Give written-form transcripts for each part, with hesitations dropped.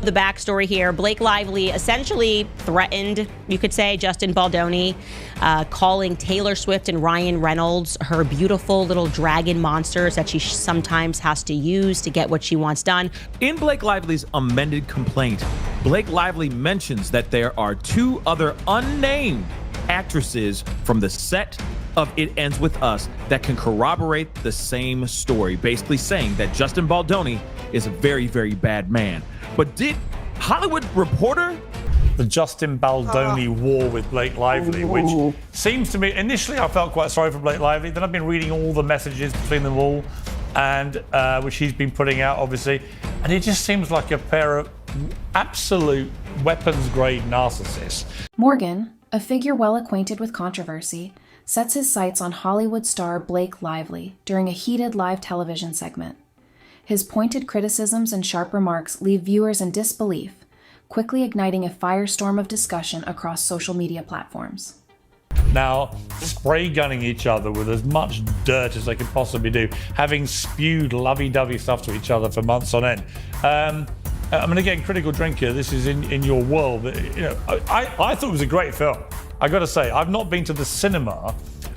The backstory here, Blake Lively essentially threatened, you could say, Justin Baldoni, calling Taylor Swift and Ryan Reynolds her beautiful little dragon monsters that she sometimes has to use to get what she wants done. In Blake Lively's amended complaint, Blake Lively mentions that there are 2 other unnamed actresses from the set of It Ends With Us that can corroborate the same story, basically saying that Justin Baldoni is a very, very bad man. But did Hollywood Reporter? The Justin Baldoni war with Blake Lively, which seems to me, initially I felt quite sorry for Blake Lively, then I've been reading all the messages between them all, and which he's been putting out, obviously, and it just seems like a pair of absolute weapons-grade narcissists. Morgan, a figure well acquainted with controversy, sets his sights on Hollywood star Blake Lively during a heated live television segment. His pointed criticisms and sharp remarks leave viewers in disbelief, quickly igniting a firestorm of discussion across social media platforms. Now, spray gunning each other with as much dirt as they could possibly do, having spewed lovey-dovey stuff to each other for months on end. I'm going to get critical drink here. This is in your world. You know, I thought it was a great film. I got to say, I've not been to the cinema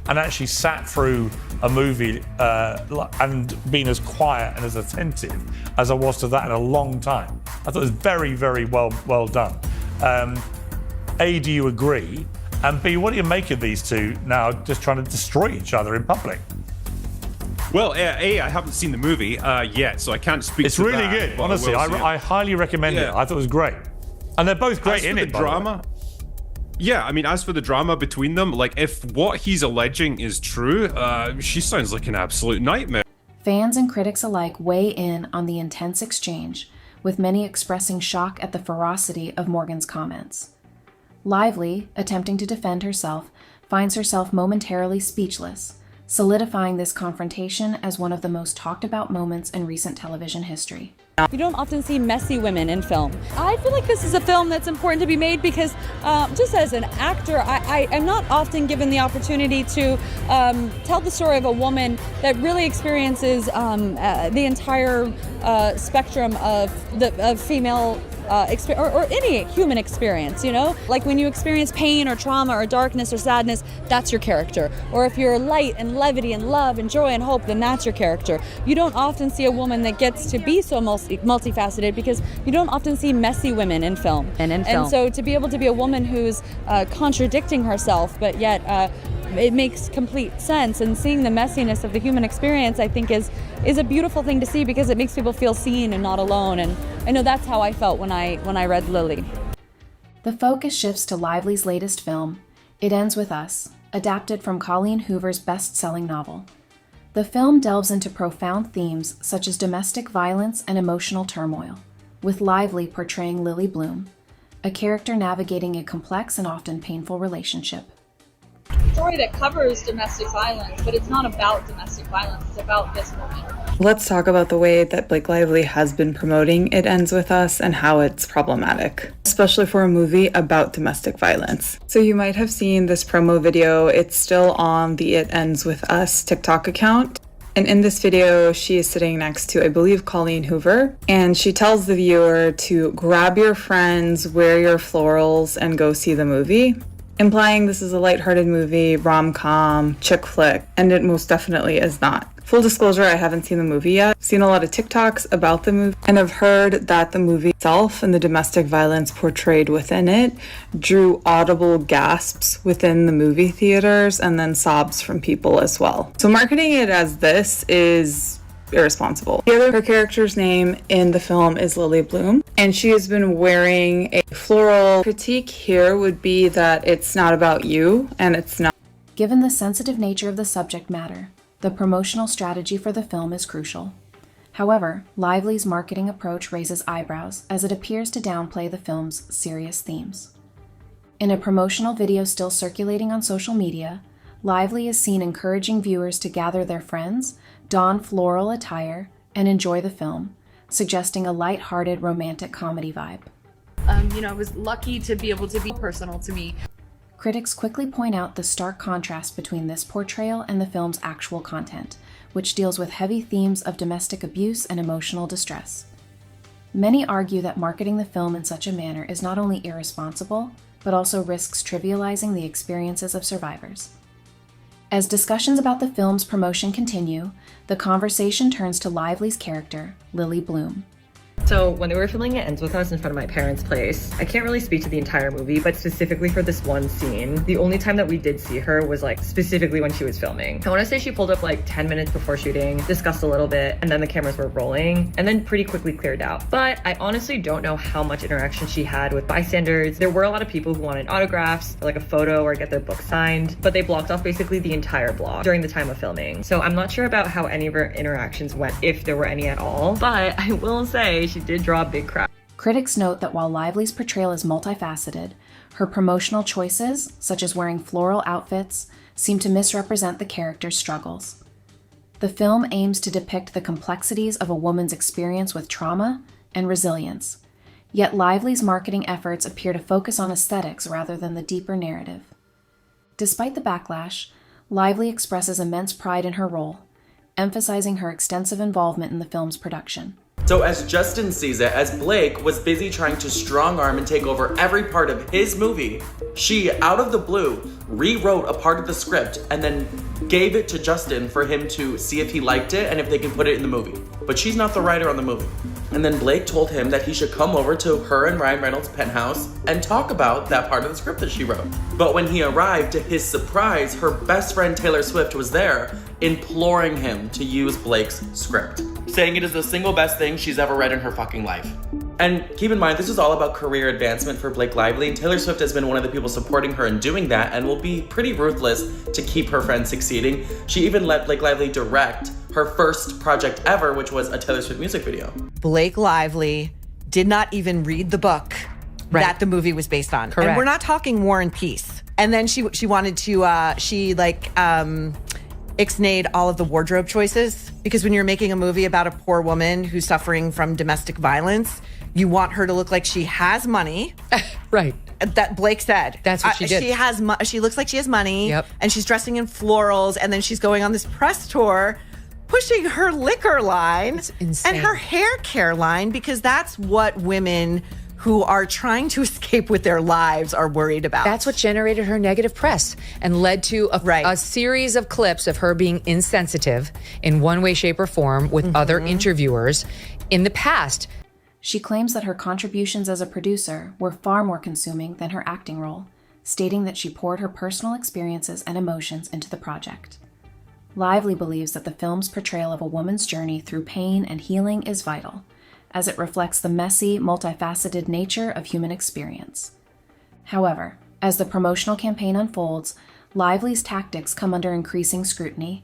and actually sat through a movie and been as quiet and as attentive as I was to that in a long time. I thought it was very, very well done. A, do you agree? And B, what do you make of these two now just trying to destroy each other in public? Well, A, I haven't seen the movie yet, so I can't speak to that. It's really good, honestly. I highly recommend it. I thought it was great. And they're both great in it, by the way. Yeah, I mean, as for the drama between them, like, if what he's alleging is true, she sounds like an absolute nightmare. Fans and critics alike weigh in on the intense exchange, with many expressing shock at the ferocity of Morgan's comments. Lively, attempting to defend herself, finds herself momentarily speechless, solidifying this confrontation as one of the most talked about moments in recent television history. You don't often see messy women in film. I feel like this is a film that's important to be made because just as an actor, I am not often given the opportunity to tell the story of a woman that really experiences the entire spectrum of female or any human experience, you know? Like when you experience pain or trauma or darkness or sadness, that's your character. Or if you're light and levity and love and joy and hope, then that's your character. You don't often see a woman that gets to be so multifaceted because you don't often see messy women in film. And so to be able to be a woman who's contradicting herself, but yet it makes complete sense, and seeing the messiness of the human experience, I think is a beautiful thing to see because it makes people feel seen and not alone. And I know that's how I felt when I read Lily. The focus shifts to Lively's latest film, It Ends With Us, adapted from Colleen Hoover's best-selling novel. The film delves into profound themes such as domestic violence and emotional turmoil, with Lively portraying Lily Bloom, a character navigating a complex and often painful relationship. Story that covers domestic violence, but it's not about domestic violence, it's about this woman. Let's talk about the way that Blake Lively has been promoting It Ends With Us and how it's problematic, especially for a movie about domestic violence. So you might have seen this promo video. It's still on the It Ends With Us TikTok account. And in this video, she is sitting next to, I believe, Colleen Hoover. And she tells the viewer to grab your friends, wear your florals, and go see the movie, implying this is a lighthearted movie, rom-com, chick flick, and it most definitely is not. Full disclosure, I haven't seen the movie yet. I've seen a lot of TikToks about the movie, and I've heard that the movie itself and the domestic violence portrayed within it drew audible gasps within the movie theaters and then sobs from people as well. So marketing it as this is irresponsible. Her character's name in the film is Lily Bloom, and she has been wearing a floral. Critique here would be that it's not about you, and it's not. Given the sensitive nature of the subject matter, the promotional strategy for the film is crucial. However, Lively's marketing approach raises eyebrows as it appears to downplay the film's serious themes. In a promotional video still circulating on social media, Lively is seen encouraging viewers to gather their friends, don floral attire, and enjoy the film, suggesting a light-hearted romantic comedy vibe. I was lucky to be able to be personal to me. Critics quickly point out the stark contrast between this portrayal and the film's actual content, which deals with heavy themes of domestic abuse and emotional distress. Many argue that marketing the film in such a manner is not only irresponsible, but also risks trivializing the experiences of survivors. As discussions about the film's promotion continue, the conversation turns to Lively's character, Lily Bloom. So when they were filming It Ends With Us in front of my parents' place, I can't really speak to the entire movie, but specifically for this one scene, the only time that we did see her was like specifically when she was filming. I want to say she pulled up like 10 minutes before shooting, discussed a little bit, and then the cameras were rolling, and then pretty quickly cleared out. But I honestly don't know how much interaction she had with bystanders. There were a lot of people who wanted autographs, or like a photo, or get their book signed, but they blocked off basically the entire block during the time of filming. So I'm not sure about how any of her interactions went, if there were any at all, but I will say she did draw a big crowd. Critics note that while Lively's portrayal is multifaceted, her promotional choices, such as wearing floral outfits, seem to misrepresent the character's struggles. The film aims to depict the complexities of a woman's experience with trauma and resilience, yet Lively's marketing efforts appear to focus on aesthetics rather than the deeper narrative. Despite the backlash, Lively expresses immense pride in her role, emphasizing her extensive involvement in the film's production. So as Justin sees it, as Blake was busy trying to strong arm and take over every part of his movie, she, out of the blue, rewrote a part of the script and then gave it to Justin for him to see if he liked it and if they can put it in the movie. But she's not the writer on the movie. And then Blake told him that he should come over to her and Ryan Reynolds' penthouse and talk about that part of the script that she wrote. But when he arrived, to his surprise, her best friend Taylor Swift was there, imploring him to use Blake's script, saying it is the single best thing she's ever read in her fucking life. And keep in mind, this is all about career advancement for Blake Lively, and Taylor Swift has been one of the people supporting her in doing that and will be pretty ruthless to keep her friend succeeding. She even let Blake Lively direct her first project ever, which was a Taylor Swift music video. Blake Lively did not even read the book that the movie was based on. Correct. And we're not talking War and Peace. And then she wanted to, ixnayed all of the wardrobe choices, because when you're making a movie about a poor woman who's suffering from domestic violence, you want her to look like she has money. Right. That Blake said. That's what she did. She looks like she has money. Yep. And she's dressing in florals, and then she's going on this press tour pushing her liquor line and her hair care line, because that's what women who are trying to escape with their lives are worried about. That's what generated her negative press and led to a series of clips of her being insensitive in one way, shape, or form with other interviewers in the past. She claims that her contributions as a producer were far more consuming than her acting role, stating that she poured her personal experiences and emotions into the project. Lively believes that the film's portrayal of a woman's journey through pain and healing is vital, as it reflects the messy, multifaceted nature of human experience. However, as the promotional campaign unfolds, Lively's tactics come under increasing scrutiny.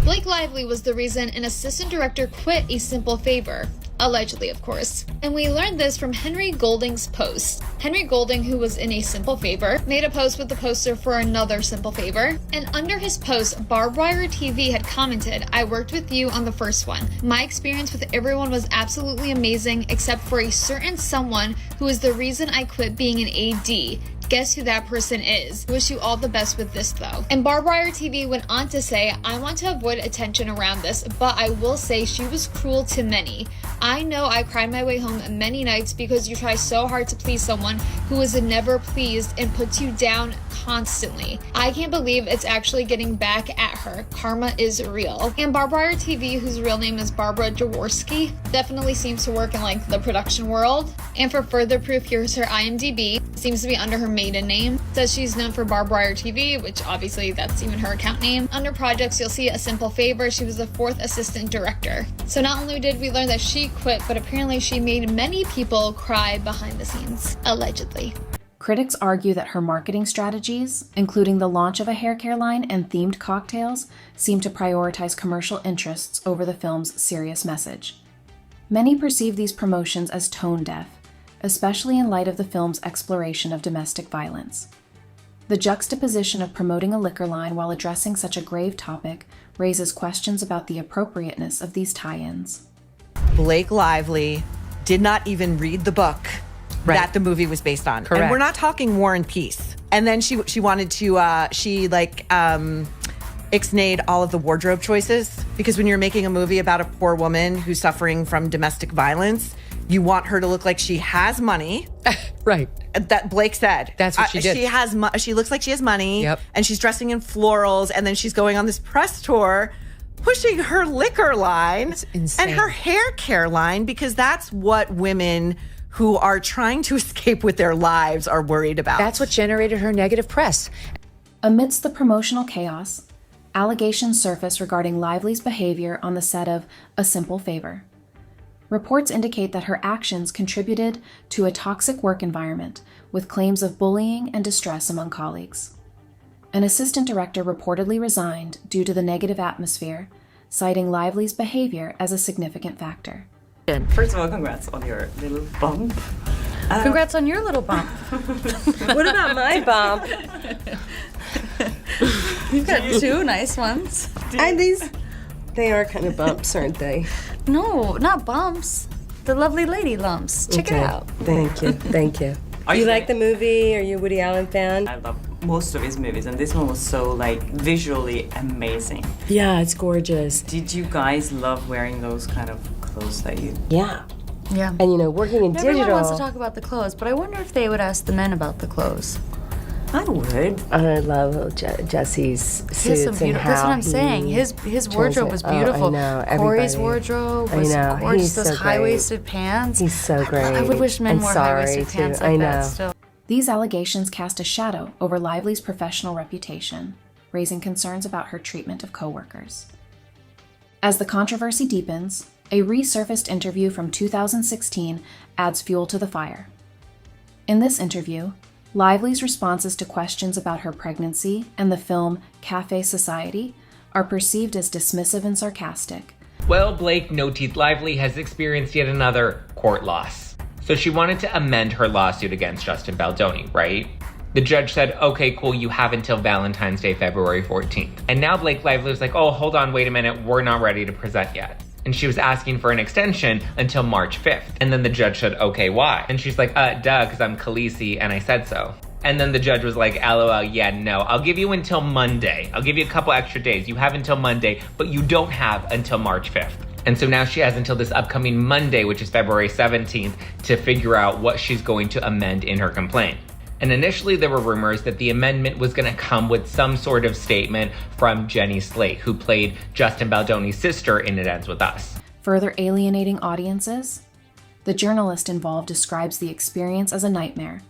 Blake Lively was the reason an assistant director quit A Simple Favor. Allegedly, of course. And we learned this from Henry Golding's post. Henry Golding, who was in A Simple Favor, made a post with the poster for another Simple Favor. And under his post, Barbed Wire TV had commented, "I worked with you on the first one. My experience with everyone was absolutely amazing, except for a certain someone who is the reason I quit being an AD. Guess who that person is? Wish you all the best with this though." And Barbed Wire TV went on to say, "I want to avoid attention around this, but I will say she was cruel to many. I know I cried my way home many nights because you try so hard to please someone who is never pleased and puts you down constantly. I can't believe it's actually getting back at her. Karma is real." And Barbed Wire TV, whose real name is Barbara Jaworski, definitely seems to work in like the production world. And for further proof, here's her IMDb. Seems to be under her maiden name. Says she's known for Barbed Wire TV, which obviously that's even her account name. Under projects, you'll see A Simple Favor. She was the 4th assistant director. So not only did we learn that she quit, but apparently she made many people cry behind the scenes, allegedly. Critics argue that her marketing strategies, including the launch of a hair care line and themed cocktails, seem to prioritize commercial interests over the film's serious message. Many perceive these promotions as tone-deaf, especially in light of the film's exploration of domestic violence. The juxtaposition of promoting a liquor line while addressing such a grave topic raises questions about the appropriateness of these tie-ins. Blake Lively did not even read the book that the movie was based on. Correct. And we're not talking War and Peace. And then she wanted to, ixnayed all of the wardrobe choices, because when you're making a movie about a poor woman who's suffering from domestic violence, You want her to look like she has money. Right. That Blake said. That's what she did. She looks like she has money. Yep. And she's dressing in florals. And then she's going on this press tour, pushing her liquor line and her hair care line, because that's what women who are trying to escape with their lives are worried about. That's what generated her negative press. Amidst the promotional chaos, allegations surface regarding Lively's behavior on the set of A Simple Favor. Reports indicate that her actions contributed to a toxic work environment with claims of bullying and distress among colleagues. An assistant director reportedly resigned due to the negative atmosphere, citing Lively's behavior as a significant factor. First of all, congrats on your little bump. Congrats on your little bump. What about my bump? You've got two nice ones. And they are kind of bumps, aren't they? No, not bumps. The lovely lady lumps. Check it out. Thank you. Thank you. You like the movie? Are you a Woody Allen fan? I love most of his movies, and this one was so visually amazing. Yeah, it's gorgeous. Did you guys love wearing those kind of clothes that you? Yeah. Yeah. And working in digital. Everyone wants to talk about the clothes, but I wonder if they would ask the men about the clothes. I would. I love Jesse's suits and how that's what I'm saying. His wardrobe was beautiful. I know. Corey's wardrobe was gorgeous. Those high-waisted pants. He's so great. I would wish men wore high-waisted pants like that still. These allegations cast a shadow over Lively's professional reputation, raising concerns about her treatment of coworkers. As the controversy deepens, a resurfaced interview from 2016 adds fuel to the fire. In this interview, Lively's responses to questions about her pregnancy and the film Cafe Society are perceived as dismissive and sarcastic. Well, Blake No Teeth Lively has experienced yet another court loss. So she wanted to amend her lawsuit against Justin Baldoni, right? The judge said, okay, cool, you have until Valentine's Day, February 14th. And now Blake Lively was like, oh, hold on, wait a minute, we're not ready to present yet. And she was asking for an extension until March 5th. And then the judge said, okay, why? And she's like, duh, because I'm Khaleesi and I said so. And then the judge was like, LOL, yeah, no, I'll give you until Monday. I'll give you a couple extra days. You have until Monday, but you don't have until March 5th. And so now she has until this upcoming Monday, which is February 17th, to figure out what she's going to amend in her complaint. And initially there were rumors that the amendment was going to come with some sort of statement from Jenny Slate, who played Justin Baldoni's sister in It Ends With Us. Further alienating audiences, the journalist involved describes the experience as a nightmare,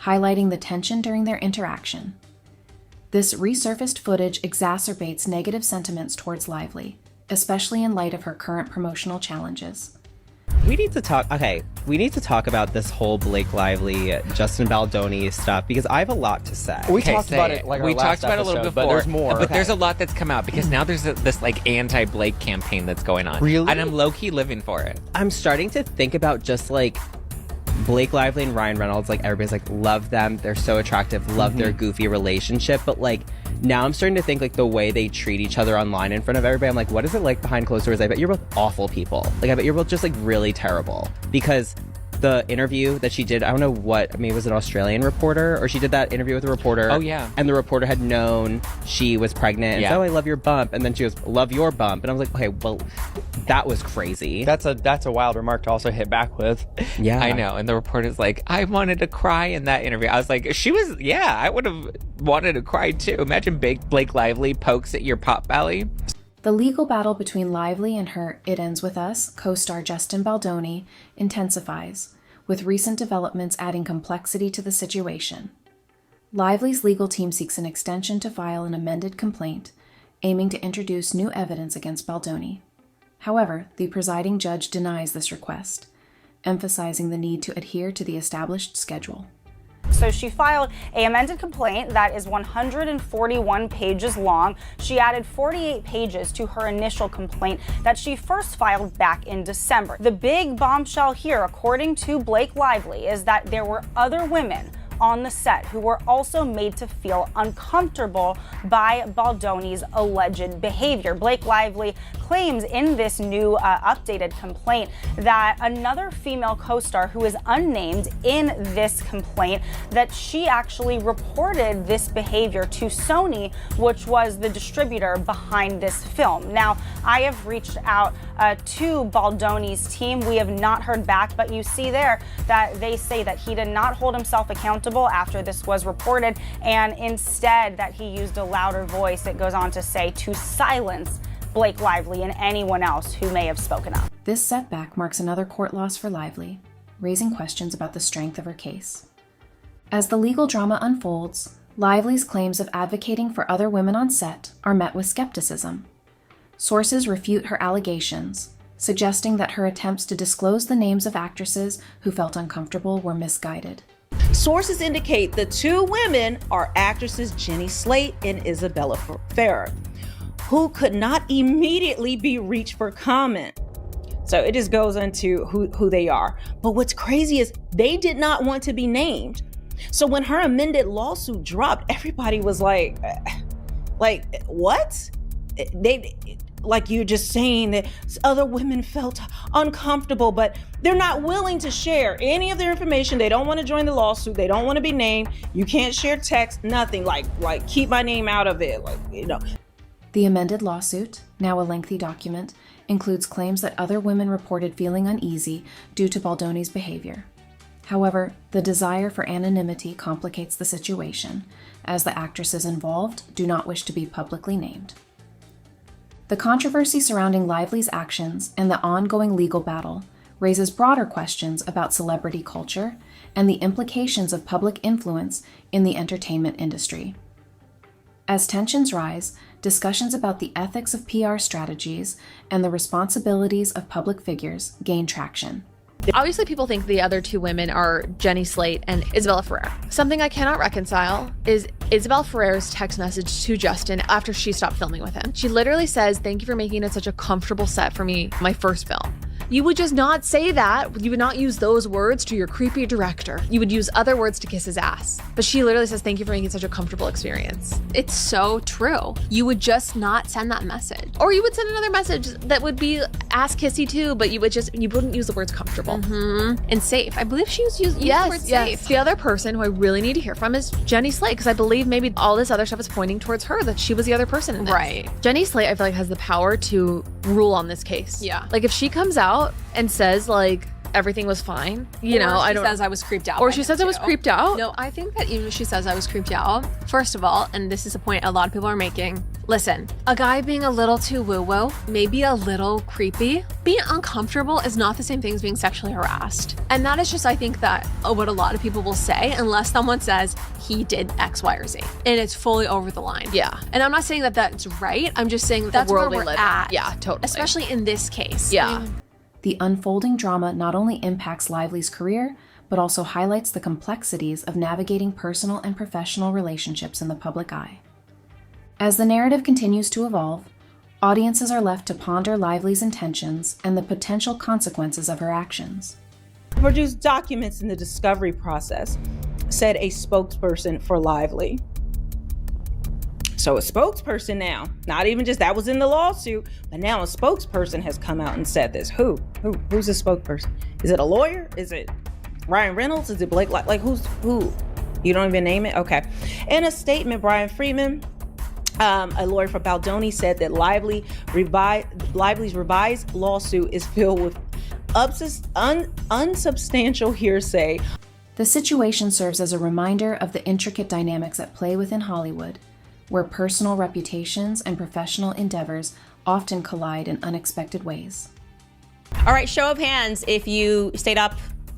highlighting the tension during their interaction. This resurfaced footage exacerbates negative sentiments towards Lively, especially in light of her current promotional challenges. We need to talk about this whole Blake Lively, Justin Baldoni stuff, because I have a lot to say. We talked about it like our last talked about it a little episode, before, but there's more. But there's a lot that's come out because now there's this anti-Blake campaign that's going on. Really? And I'm low-key living for it. I'm starting to think about just Blake Lively and Ryan Reynolds, everybody's love them, they're so attractive, love their goofy relationship, but now I'm starting to think the way they treat each other online in front of everybody, I'm like, what is it like behind closed doors? I bet you're both awful people. I bet you're both just really terrible. Because the interview that she did, I don't know was it an Australian reporter? Or she did that interview with a reporter. Oh, yeah. And the reporter had known she was pregnant. And yeah. said, oh, I love your bump. And then she goes, love your bump. And I was like, okay, well, that was crazy. That's a wild remark to also hit back with. Yeah. I know. And the reporter's like, I wanted to cry in that interview. I was like, I would have wanted to cry too. Imagine Blake Lively pokes at your pot belly. The legal battle between Lively and her It Ends With Us co-star Justin Baldoni intensifies, with recent developments adding complexity to the situation. Lively's legal team seeks an extension to file an amended complaint, aiming to introduce new evidence against Baldoni. However, the presiding judge denies this request, emphasizing the need to adhere to the established schedule. So she filed an amended complaint that is 141 pages long. She added 48 pages to her initial complaint that she first filed back in December. The big bombshell here, according to Blake Lively, is that there were other women on the set who were also made to feel uncomfortable by Baldoni's alleged behavior. Blake Lively claims in this new updated complaint that another female co-star who is unnamed in this complaint, that she actually reported this behavior to Sony, which was the distributor behind this film. Now, I have reached out to Baldoni's team. We have not heard back, but you see there that they say that he did not hold himself accountable after this was reported, and instead that he used a louder voice, it goes on to say, to silence Blake Lively and anyone else who may have spoken up. This setback marks another court loss for Lively, raising questions about the strength of her case. As the legal drama unfolds, Lively's claims of advocating for other women on set are met with skepticism. Sources refute her allegations, suggesting that her attempts to disclose the names of actresses who felt uncomfortable were misguided. Sources indicate the two women are actresses Jenny Slate and Isabella Ferrer, who could not immediately be reached for comment. So it just goes into who they are. But what's crazy is they did not want to be named. So when her amended lawsuit dropped, everybody was like what? Like you're just saying that other women felt uncomfortable, but they're not willing to share any of their information. They don't want to join the lawsuit. They don't want to be named. You can't share text, nothing. Like keep my name out of it. The amended lawsuit, now a lengthy document, includes claims that other women reported feeling uneasy due to Baldoni's behavior. However, the desire for anonymity complicates the situation, as the actresses involved do not wish to be publicly named. The controversy surrounding Lively's actions and the ongoing legal battle raises broader questions about celebrity culture and the implications of public influence in the entertainment industry. As tensions rise, discussions about the ethics of PR strategies and the responsibilities of public figures gain traction. Obviously, people think the other two women are Jenny Slate and Isabella Ferrer. Something I cannot reconcile is Isabella Ferrer's text message to Justin after she stopped filming with him. She literally says, "Thank you for making it such a comfortable set for me, my first film." You would just not say that. You would not use those words to your creepy director. You would use other words to kiss his ass. But she literally says, "Thank you for making such a comfortable experience." It's so true. You would just not send that message. Or you would send another message that would be ass kissy too, but you wouldn't use the words comfortable. And safe. I believe she used the word safe. The other person who I really need to hear from is Jenny Slate, because I believe maybe all this other stuff is pointing towards her, that she was the other person in this. Right. Jenny Slate, I feel like, has the power to rule on this case. Yeah. Like if she comes out and says everything was fine, I was creeped out. Or she says I was creeped out. No, I think that even if she says I was creeped out, first of all, and this is a point a lot of people are making, listen, a guy being a little too woo-woo, maybe a little creepy, being uncomfortable is not the same thing as being sexually harassed. And that is just, I think, that what a lot of people will say unless someone says he did X, Y, or Z. And it's fully over the line. Yeah. And I'm not saying that that's right. I'm just saying that's where we're at. Yeah, totally. Especially in this case. Yeah. The unfolding drama not only impacts Lively's career, but also highlights the complexities of navigating personal and professional relationships in the public eye. As the narrative continues to evolve, audiences are left to ponder Lively's intentions and the potential consequences of her actions. Produced documents in the discovery process, said a spokesperson for Lively. So a spokesperson now, not even just that was in the lawsuit, but now a spokesperson has come out and said this. Who's the spokesperson? Is it a lawyer? Is it Ryan Reynolds? Is it Blake? Who? You don't even name it? Okay. In a statement, Brian Freeman, a lawyer for Baldoni, said that Lively's revised lawsuit is filled with unsubstantial hearsay. The situation serves as a reminder of the intricate dynamics at play within Hollywood, where personal reputations and professional endeavors often collide in unexpected ways. All right, show of hands if you stayed up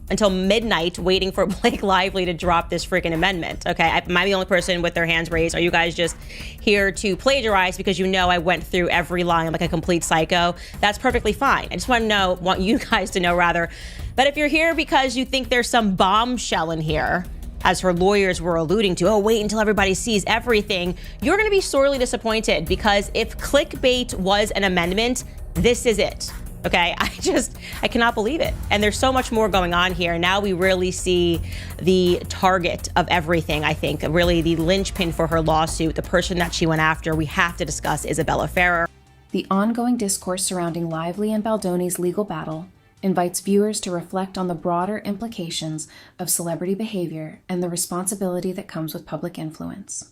until midnight waiting for Blake Lively to drop this freaking amendment. Okay, am I the only person with their hands raised? Are you guys just here to plagiarize because you know I went through every line like a complete psycho? That's perfectly fine. I just want you guys to know rather, that if you're here because you think there's some bombshell in here, as her lawyers were alluding to, wait until everybody sees everything, you're going to be sorely disappointed, because if clickbait was an amendment, this is it. Okay, I cannot believe it. And there's so much more going on here. Now we really see the target of everything, I think. Really the linchpin for her lawsuit, the person that she went after. We have to discuss Isabella Ferrer. The ongoing discourse surrounding Lively and Baldoni's legal battle invites viewers to reflect on the broader implications of celebrity behavior and the responsibility that comes with public influence.